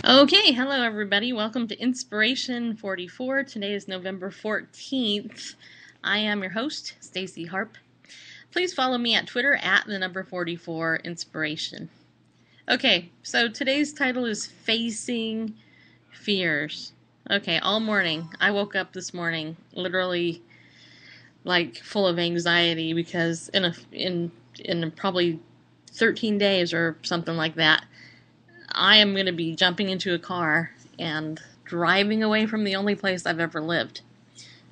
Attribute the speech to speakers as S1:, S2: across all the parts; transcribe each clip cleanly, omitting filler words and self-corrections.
S1: Okay, hello everybody. Welcome to Inspiration 44. Today is November 14th. I am your host, Stacy Harp. Please follow me at Twitter at the number 44 Inspiration. Okay, so today's title is Facing Fears. Okay, all morning. I woke up this morning literally like full of anxiety because in probably 13 days or something like that, I am going to be jumping into a car and driving away from the only place I've ever lived.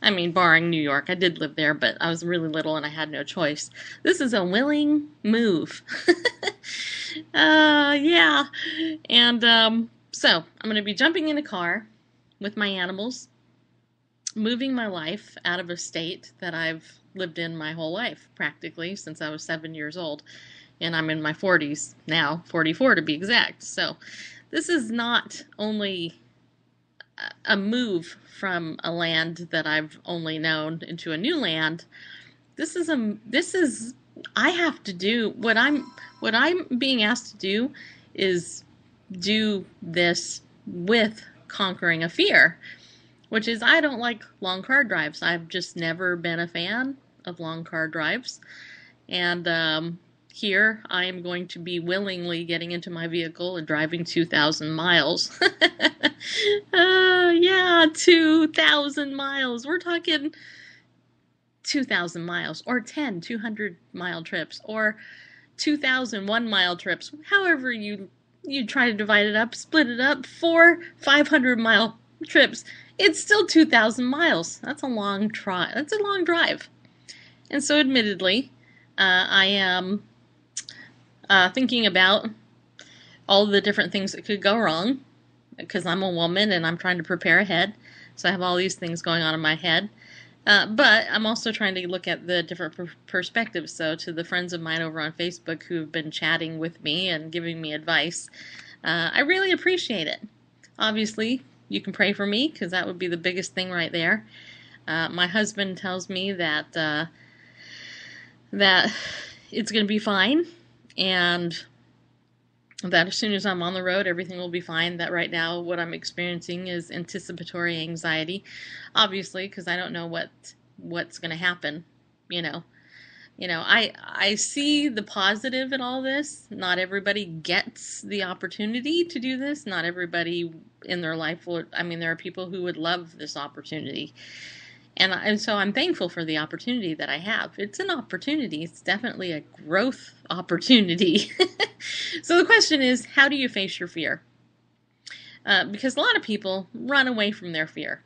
S1: I mean, barring New York. I did live there, but I was really little and I had no choice. This is a willing move. Yeah. And so I'm going to be jumping in a car with my animals, moving my life out of a state that I've lived in my whole life, practically, since I was 7 years old. And I'm in my 40s now, 44 to be exact. So this is not only a move from a land that I've only known into a new land. I have to do what I'm being asked to do is do this with conquering a fear, which is I don't like long car drives. I've just never been a fan of long car drives. And here, I am going to be willingly getting into my vehicle and driving 2,000 miles. Yeah, 2,000 miles. We're talking 2,000 miles, or 10 200-mile trips, or 2,000 one-mile trips. However you try to divide it up, split it up, 4 500-mile trips. It's still 2,000 miles. That's a long drive. And so, admittedly, I am thinking about all the different things that could go wrong, because I'm a woman and I'm trying to prepare ahead, so I have all these things going on in my head. But I'm also trying to look at the different perspectives. So to the friends of mine over on Facebook who've been chatting with me and giving me advice, I really appreciate it. Obviously, you can pray for me, because that would be the biggest thing right there. My husband tells me that it's going to be fine, and that as soon as I'm on the road, everything will be fine. That right now what I'm experiencing is anticipatory anxiety, obviously, because I don't know what's going to happen. I see the positive in all this. Not everybody gets the opportunity to do this. Not everybody in their life there are people who would love this opportunity. And so I'm thankful for the opportunity that I have. It's an opportunity. It's definitely a growth opportunity. So the question is, how do you face your fear? Because a lot of people run away from their fear.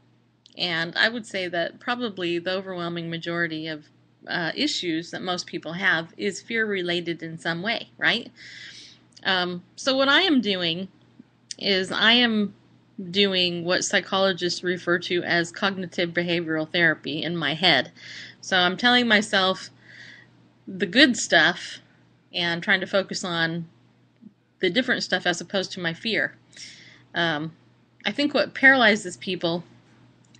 S1: And I would say that probably the overwhelming majority of issues that most people have is fear-related in some way, right? So what I am doing is I am doing what psychologists refer to as cognitive behavioral therapy in my head. So I'm telling myself the good stuff and trying to focus on the different stuff as opposed to my fear. I think what paralyzes people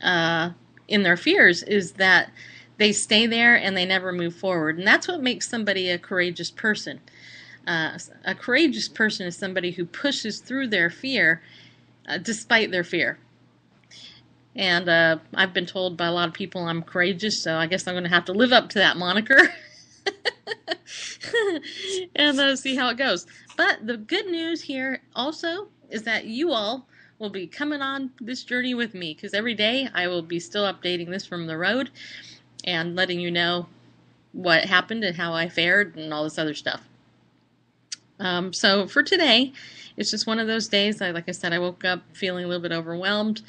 S1: in their fears is that they stay there and they never move forward. And that's what makes somebody a courageous person. A courageous person is somebody who pushes through their fear despite their fear. And I've been told by a lot of people I'm courageous, so I guess I'm going to have to live up to that moniker and see how it goes. But the good news here also is that you all will be coming on this journey with me, because every day I will be still updating this from the road and letting you know what happened and how I fared and all this other stuff. So for today, it's just one of those days. Like I said, I woke up feeling a little bit overwhelmed.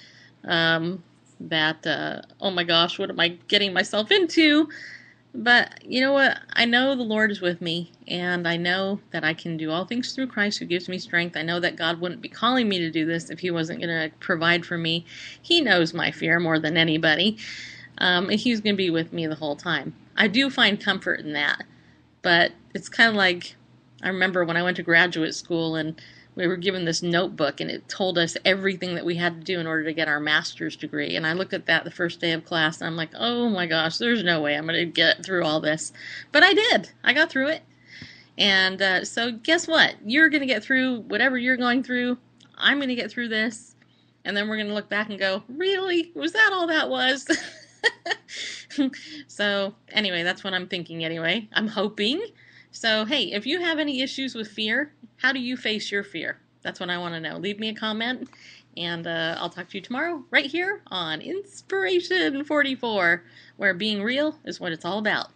S1: Oh my gosh, what am I getting myself into? But you know what? I know the Lord is with me, and I know that I can do all things through Christ who gives me strength. I know that God wouldn't be calling me to do this if He wasn't going to provide for me. He knows my fear more than anybody, and He's going to be with me the whole time. I do find comfort in that, but it's kind of like, I remember when I went to graduate school and we were given this notebook and it told us everything that we had to do in order to get our master's degree. And I looked at that the first day of class and I'm like, oh my gosh, there's no way I'm going to get through all this. But I did. I got through it. And so guess what? You're going to get through whatever you're going through. I'm going to get through this. And then we're going to look back and go, really? Was that all that was? So, anyway, that's what I'm thinking anyway. I'm hoping. So, hey, if you have any issues with fear, how do you face your fear? That's what I want to know. Leave me a comment, and I'll talk to you tomorrow right here on Inspiration 44, where being real is what it's all about.